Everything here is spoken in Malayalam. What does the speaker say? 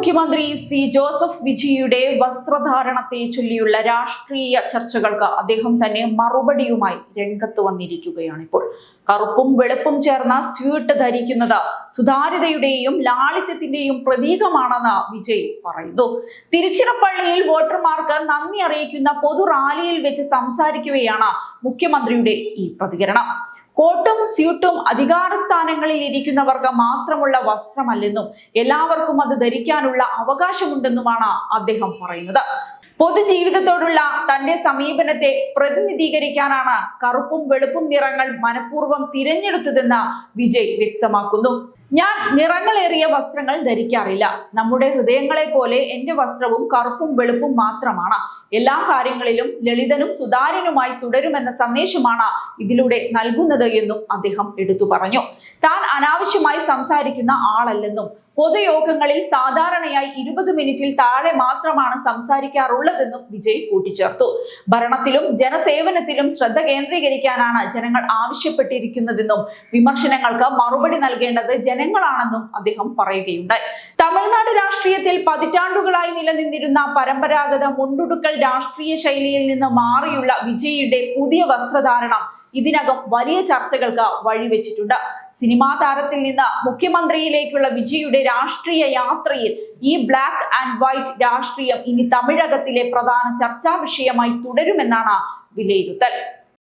മുഖ്യമന്ത്രി സി ജോസഫ് വിജയിയുടെ വസ്ത്രധാരണത്തെ ചൊല്ലിയുള്ള രാഷ്ട്രീയ ചർച്ചകൾക്ക് അദ്ദേഹം തന്നെ മറുപടിയുമായി രംഗത്ത് വന്നിരിക്കുകയാണ്. ഇപ്പോൾ കറുപ്പും വെളുപ്പും ചേർന്ന സ്യൂട്ട് ധരിക്കുന്നത് സുതാര്യതയുടെയും ലാളിത്യത്തിന്റെയും പ്രതീകമാണെന്ന് വിജയ് പറയുന്നു. തിരുച്ചിറപ്പള്ളിയിൽ വോട്ടർമാർക്ക് നന്ദി അറിയിക്കുന്ന പൊതു റാലിയിൽ വെച്ച് സംസാരിക്കുകയാണ് മുഖ്യമന്ത്രിയുടെ ഈ പ്രതികരണം. കോട്ടും സ്യൂട്ടും അധികാര സ്ഥാനങ്ങളിൽ ഇരിക്കുന്നവർക്ക് മാത്രമുള്ള വസ്ത്രമല്ലെന്നും എല്ലാവർക്കും അത് ധരിക്കാനുള്ള അവകാശമുണ്ടെന്നുമാണ് അദ്ദേഹം പറയുന്നത്. പൊതുജീവിതത്തോടുള്ള തന്റെ സമീപനത്തെ പ്രതിനിധീകരിക്കാനാണ് കറുപ്പും വെളുപ്പും നിറങ്ങൾ മനഃപൂർവ്വം തിരഞ്ഞെടുത്തതെന്ന് വിജയ് വ്യക്തമാക്കുന്നു. ഞാൻ നിറങ്ങളേറിയ വസ്ത്രങ്ങൾ ധരിക്കാറില്ല. നമ്മുടെ ഹൃദയങ്ങളെ പോലെ എന്റെ വസ്ത്രവും കറുപ്പും വെളുപ്പും മാത്രമാണ്. എല്ലാ കാര്യങ്ങളിലും ലളിതനും സുതാര്യനുമായി തുടരുമെന്ന സന്ദേശമാണ് ഇതിലൂടെ നൽകുന്നത് എന്നും അദ്ദേഹം എടുത്തു പറഞ്ഞു. താൻ അനാവശ്യമായി സംസാരിക്കുന്ന ആളല്ലെന്നും പൊതുയോഗങ്ങളിൽ സാധാരണയായി 20 മിനിറ്റിൽ താഴെ മാത്രമാണ് സംസാരിക്കാറുള്ളതെന്നും വിജയ് കൂട്ടിച്ചേർത്തു. ഭരണത്തിലും ജനസേവനത്തിലും ശ്രദ്ധ കേന്ദ്രീകരിക്കാനാണ് ജനങ്ങൾ ആവശ്യപ്പെട്ടിരിക്കുന്നതെന്നും വിമർശനങ്ങൾക്ക് മറുപടി നൽകേണ്ടത് ജനങ്ങളാണെന്നും അദ്ദേഹം പറയുകയുണ്ടായി. തമിഴ്നാട് രാഷ്ട്രീയത്തിൽ പതിറ്റാണ്ടുകളായി നിലനിന്നിരുന്ന പരമ്പരാഗത മുണ്ടുടുക്കൽ രാഷ്ട്രീയ ശൈലിയിൽ നിന്ന് മാറിയുള്ള വിജയിയുടെ പുതിയ വസ്ത്രധാരണം ഇതിനകം വലിയ ചർച്ചകൾക്ക് വഴിവെച്ചിട്ടുണ്ട്. സിനിമാ താരത്തിൽ നിന്ന് മുഖ്യമന്ത്രിയിലേക്കുള്ള വിജയിയുടെ രാഷ്ട്രീയ യാത്രയിൽ ഈ ബ്ലാക്ക് ആൻഡ് വൈറ്റ് രാഷ്ട്രീയം ഇനി തമിഴകത്തിലെ പ്രധാന ചർച്ചാ വിഷയമായി തുടരുമെന്നാണ് വിലയിരുത്തൽ.